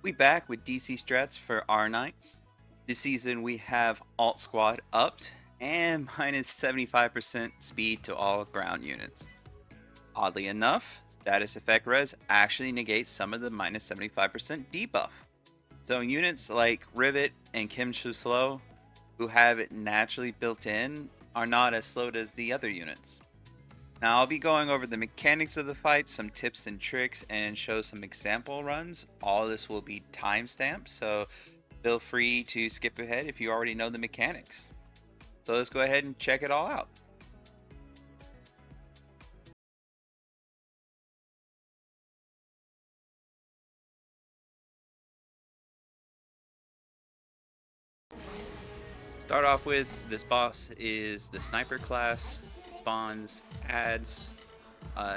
We back with DC strats for R9. This season we have Alt Squad upped and minus 75% speed to all ground units. Oddly enough, status effect res actually negates some of the minus 75% debuff. So units like Rivet and Kim Chu Slow, who have it naturally built in, are not as slowed as the other units. Now I'll be going over the mechanics of the fight, some tips and tricks, and show some example runs. All this will be timestamped, so feel free to skip ahead if you already know the mechanics. So let's go ahead and check it all out. Start off with, this boss is the sniper class, spawns adds,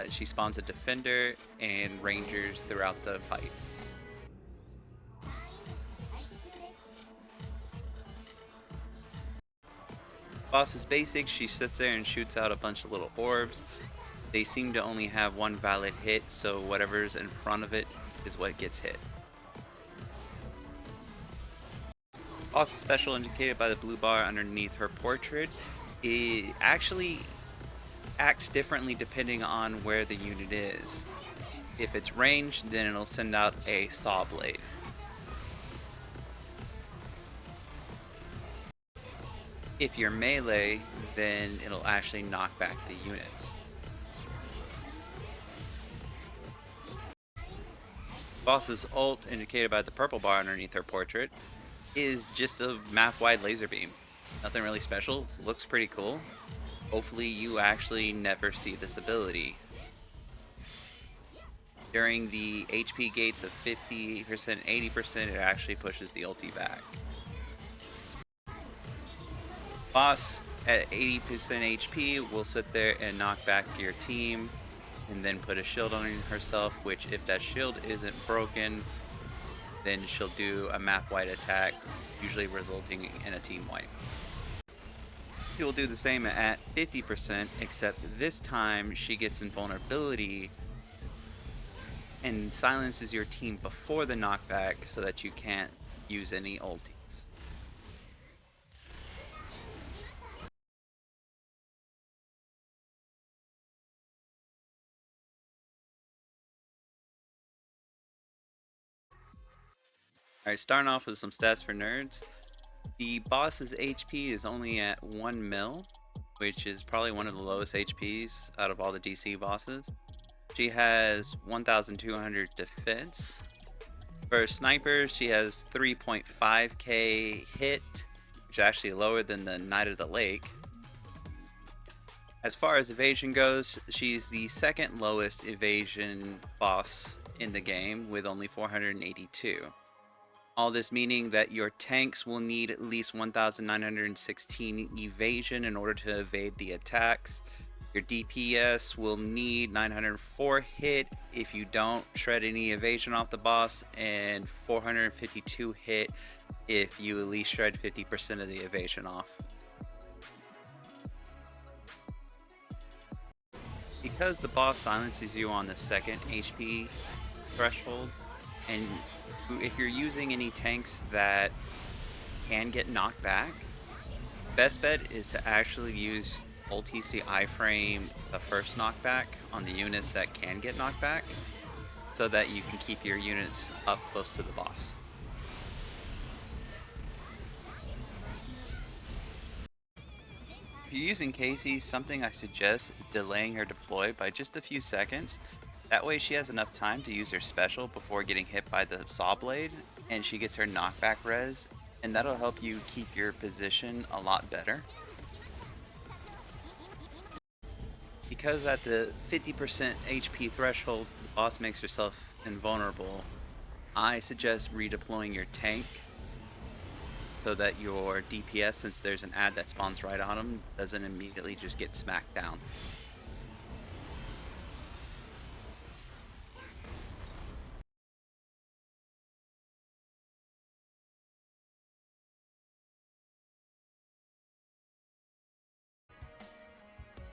she spawns a defender and rangers throughout the fight. Boss is basic, she sits there and shoots out a bunch of little orbs. They seem to only have one valid hit, so whatever's in front of it is what gets hit. Boss is special, indicated by the blue bar underneath her portrait. It actually acts differently depending on where the unit is. If it's ranged, then it'll send out a saw blade. If you're melee, then it'll actually knock back the units. Boss's ult, indicated by the purple bar underneath her portrait, is just a map-wide laser beam. Nothing really special, looks pretty cool. Hopefully you actually never see this ability. During the HP gates of 50%, 80%, it actually pushes the ulti back. Boss at 80% HP will sit there and knock back your team and then put a shield on herself, which if that shield isn't broken, then she'll do a map-wide attack, usually resulting in a team wipe. She will do the same at 50%, except this time she gets invulnerability and silences your team before the knockback so that you can't use any ultis. Alright, starting off with some stats for nerds. The boss's HP is only at 1 mil, which is probably one of the lowest HPs out of all the DC bosses. She has 1,200 defense. For snipers, she has 3.5k hit, which is actually lower than the Knight of the Lake. As far as evasion goes, she's the second lowest evasion boss in the game with only 482. All this meaning that your tanks will need at least 1,916 evasion in order to evade the attacks. Your DPS will need 904 hit if you don't shred any evasion off the boss, and 452 hit if you at least shred 50% of the evasion off. Because the boss silences you on the second HP threshold, and if you're using any tanks that can get knocked back, best bet is to actually use ultis to iframe the first knockback on the units that can get knocked back, so that you can keep your units up close to the boss. If you're using Casey, something I suggest is delaying her deploy by just a few seconds. That way she has enough time to use her special before getting hit by the saw blade, and she gets her knockback res, and that'll help you keep your position a lot better. Because at the 50% HP threshold, the boss makes herself invulnerable, I suggest redeploying your tank so that your DPS, since there's an ad that spawns right on him, doesn't immediately just get smacked down.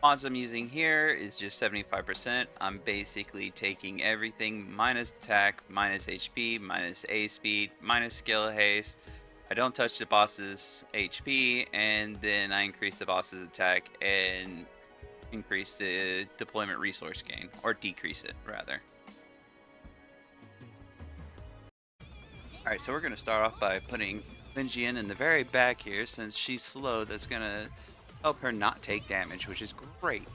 Mods I'm using here is just 75%. I'm basically taking everything minus attack, minus HP, minus A speed, minus skill haste. I don't touch the boss's HP, and then I increase the boss's attack and increase the deployment resource gain, or decrease it rather. Alright, so we're going to start off by putting Linjian in the very back here. Since she's slow, that's going to help her not take damage, which is great.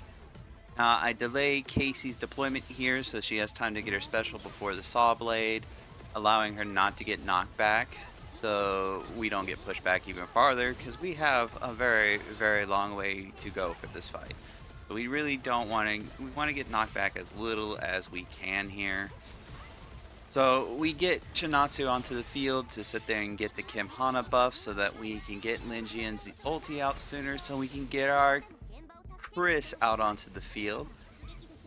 Now, I delay Casey's deployment here so she has time to get her special before the Saw Blade, allowing her not to get knocked back, so we don't get pushed back even farther, because we have a very, very long way to go for this fight. So we really don't want to, we want to get knocked back as little as we can here. So we get Chinatsu onto the field to sit there and get the Kim Hana buff so that we can get Linjian's ulti out sooner, so we can get our Chris out onto the field,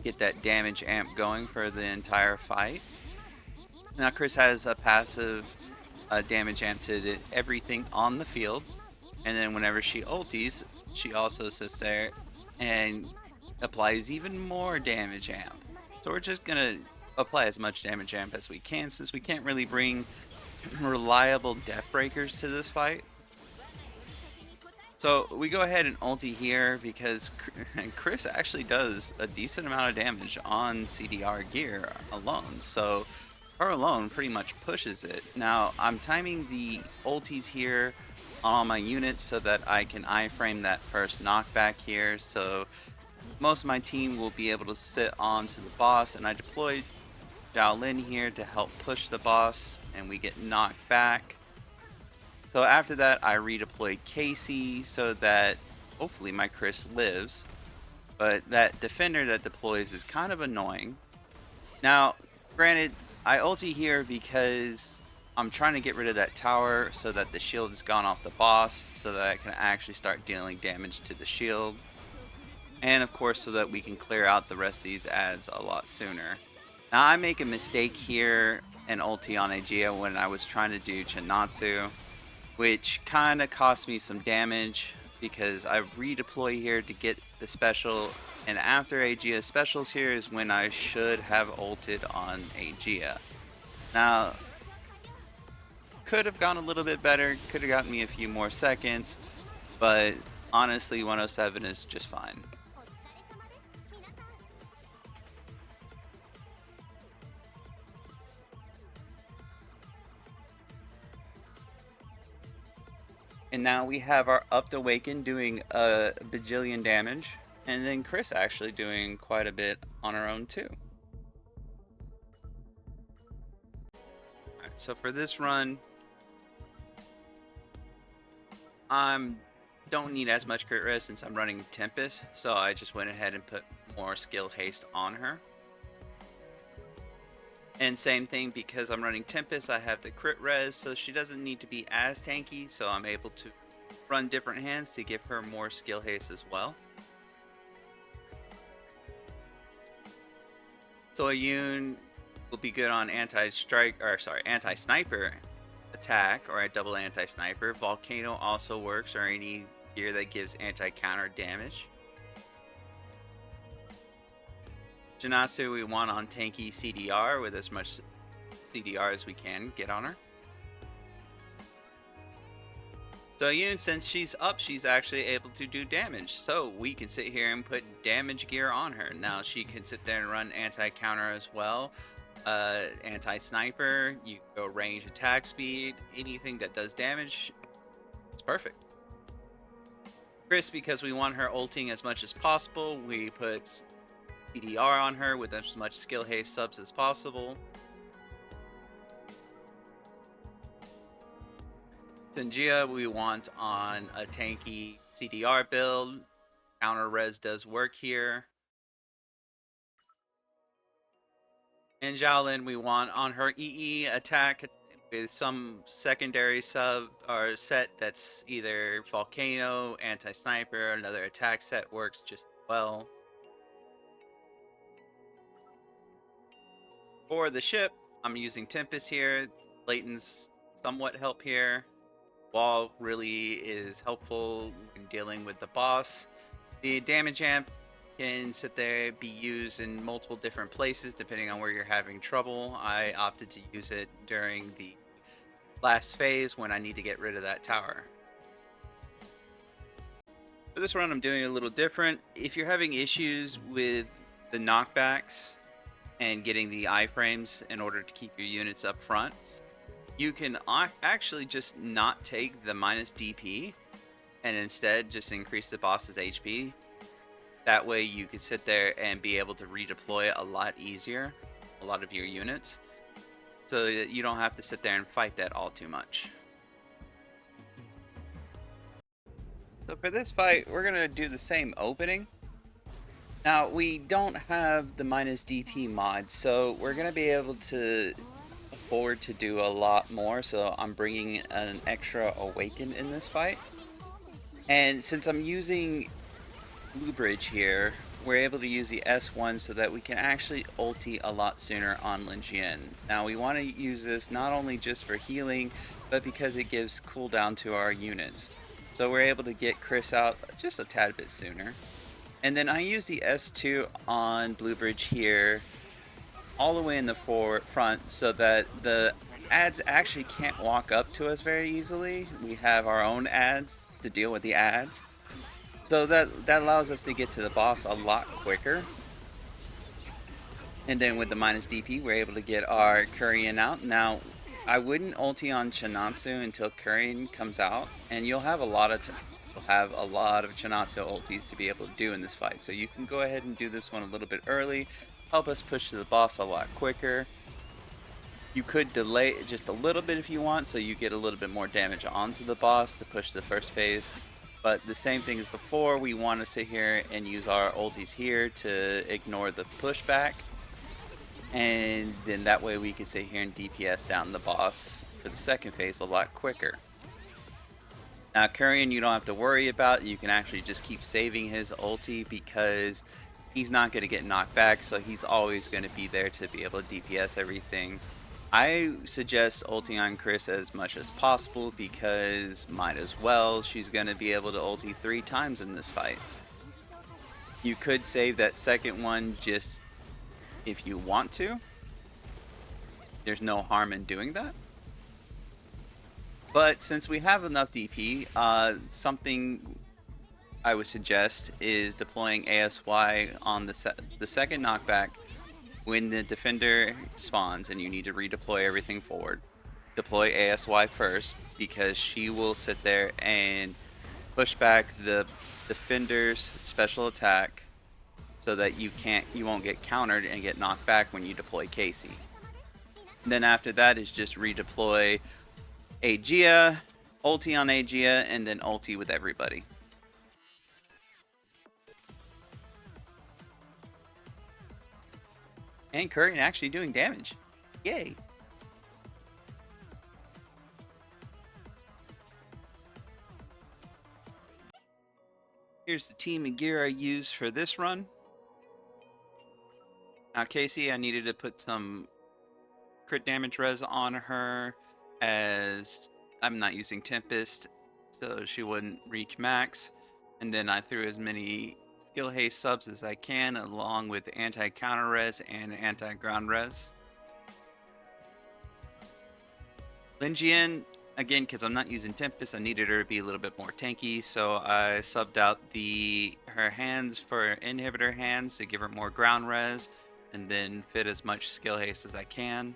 get that damage amp going for the entire fight. Now Chris has a passive damage amp to everything on the field, and then whenever she ulties, she also sits there and applies even more damage amp. So we're just gonna apply as much damage amp as we can, since we can't really bring reliable death breakers to this fight. So we go ahead and ulti here because Chris actually does a decent amount of damage on CDR gear alone, so her alone pretty much pushes it. Now I'm timing the ultis here on all my units so that I can iframe that first knockback here, so most of my team will be able to sit on to the boss, and I deployed Xiaolin here to help push the boss, and we get knocked back. So after that, I redeployed Casey so that hopefully my Chris lives, but that defender that deploys is kind of annoying. Now, granted, I ulti here because I'm trying to get rid of that tower so that the shield has gone off the boss, so that I can actually start dealing damage to the shield, and of course so that we can clear out the rest of these ads a lot sooner. Now I make a mistake here and ulti on Aegea when I was trying to do Chinatsu, which kind of cost me some damage because I redeploy here to get the special, and after Aegea specials here is when I should have ulted on Aegea. Now, could have gone a little bit better, could have gotten me a few more seconds, but honestly 107 is just fine. And now we have our Upped Awaken doing a bajillion damage, and then Chris actually doing quite a bit on her own too. Alright, so for this run, don't need as much crit res since I'm running Tempest, so I just went ahead and put more skill haste on her. And same thing, because I'm running Tempest, I have the crit res, so she doesn't need to be as tanky, so I'm able to run different hands to give her more skill haste as well. So a Yoon will be good on anti-sniper attack, or a double anti-sniper. Volcano also works, or any gear that gives anti-counter damage. Jinasu we want on tanky CDR with as much CDR as we can get on her. So Yoon, since she's up, she's actually able to do damage. So we can sit here and put damage gear on her. Now she can sit there and run anti-counter as well. Anti-sniper, you go range attack speed, anything that does damage, it's perfect. Chris, because we want her ulting as much as possible, we put CDR on her with as much skill haste subs as possible. Senjia we want on a tanky CDR build. Counter res does work here. And Xiaolin we want on her EE attack with some secondary sub or set that's either Volcano, anti-sniper, or another attack set works just well. For the ship, I'm using Tempest here. Layton's somewhat help here. Wall really is helpful in dealing with the boss. The damage amp can sit there, be used in multiple different places depending on where you're having trouble. I opted to use it during the last phase when I need to get rid of that tower. For this run, I'm doing it a little different. If you're having issues with the knockbacks and getting the iframes in order to keep your units up front, you can actually just not take the minus DP and instead just increase the boss's HP. That way you can sit there and be able to redeploy a lot easier, a lot of your units, so that you don't have to sit there and fight that all too much. So for this fight, we're going to do the same opening. Now, we don't have the minus DP mod, so we're going to be able to afford to do a lot more, so I'm bringing an extra awaken in this fight. And since I'm using Blue Bridge here, we're able to use the S1 so that we can actually ulti a lot sooner on Lin Jian. Now, we want to use this not only just for healing, but because it gives cooldown to our units. So we're able to get Chris out just a tad bit sooner. And then I use the S2 on Blue Bridge here all the way in the front so that the ads actually can't walk up to us very easily. We have our own ads to deal with the ads. So that allows us to get to the boss a lot quicker. And then with the minus DP, we're able to get our Kurian out. Now, I wouldn't ulti on Chinatsu until Kurian comes out, and you'll have a lot of Chinatsu ultis to be able to do in this fight. So you can go ahead and do this one a little bit early, help us push to the boss a lot quicker. You could delay it just a little bit if you want, so you get a little bit more damage onto the boss to push the first phase. But the same thing as before, we want to sit here and use our ultis here to ignore the pushback. And then that way we can sit here and DPS down the boss for the second phase a lot quicker. Now Kurian you don't have to worry about. You can actually just keep saving his ulti because he's not going to get knocked back, so he's always going to be there to be able to DPS everything. I suggest ulting on Chris as much as possible because might as well, she's going to be able to ulti 3 times in this fight. You could save that second one just if you want to. There's no harm in doing that. But since we have enough DP, something I would suggest is deploying ASY on the second knockback when the defender spawns and you need to redeploy everything forward. Deploy ASY first because she will sit there and push back the defender's special attack so that you won't get countered and get knocked back when you deploy Casey. Then after that is just redeploy Aegea, ulti on Aegea, and then ulti with everybody. And Kurian actually doing damage. Yay! Here's the team and gear I used for this run. Now Casey, I needed to put some crit damage res on her as I'm not using Tempest, so she wouldn't reach max. And then I threw as many skill haste subs as I can along with anti-counter res and anti-ground res. Lin Jian, again, because I'm not using Tempest, I needed her to be a little bit more tanky, so I subbed out her hands for inhibitor hands to give her more ground res, and then fit as much skill haste as I can.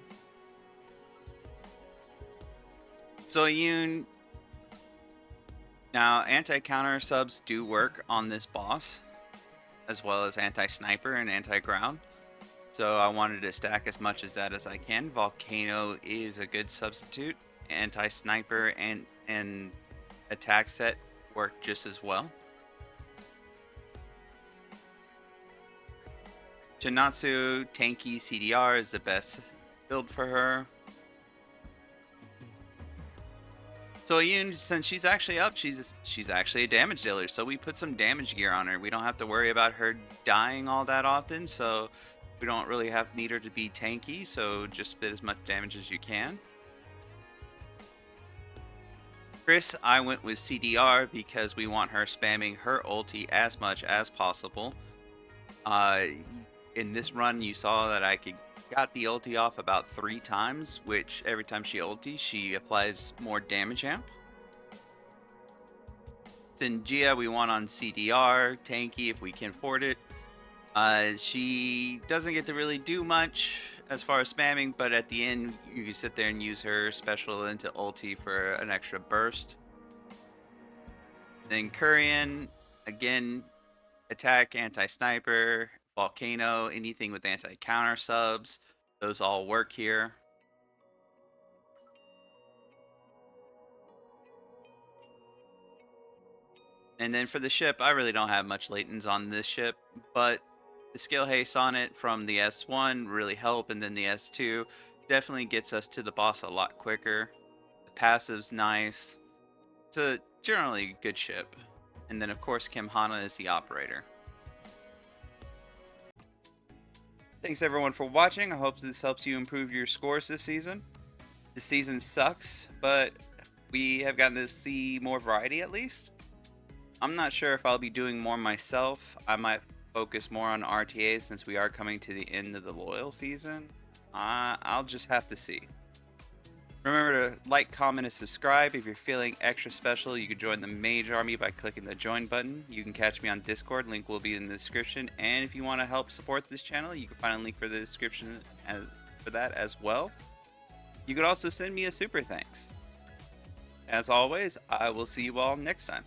So Yoon, now anti-counter subs do work on this boss, as well as anti-sniper and anti-ground. So I wanted to stack as much as that as I can. Volcano is a good substitute. Anti-sniper and attack set work just as well. Chinatsu tanky CDR is the best build for her. So Yoon, since she's actually up, she's actually a damage dealer, so we put some damage gear on her. We don't have to worry about her dying all that often, so we don't really need her to be tanky, so just spit as much damage as you can. Chris, I went with CDR because we want her spamming her ulti as much as possible. In this run, you saw that I got the ulti off about 3 times, which every time she ultis, she applies more damage amp. Singia, we want on CDR, tanky if we can afford it. She doesn't get to really do much as far as spamming, but at the end, you can sit there and use her special into ulti for an extra burst. Then Kurian, again, attack, anti-sniper, volcano, anything with anti-counter subs, those all work here. And then for the ship, I really don't have much latents on this ship, but the skill haste on it from the S1 really help, and then the S2 definitely gets us to the boss a lot quicker. The passive's nice. It's a generally good ship. And then of course Kim Hana is the operator. Thanks everyone for watching. I hope this helps you improve your scores this season. This season sucks, but we have gotten to see more variety at least. I'm not sure if I'll be doing more myself. I might focus more on RTAs since we are coming to the end of the loyal season. I'll just have to see. Remember to like, comment, and subscribe. If you're feeling extra special, you can join the Mage army by clicking the join button. You can catch me on Discord. Link will be in the description. And if you want to help support this channel, you can find a link for the description for that as well. You could also send me a super thanks. As always, I will see you all next time.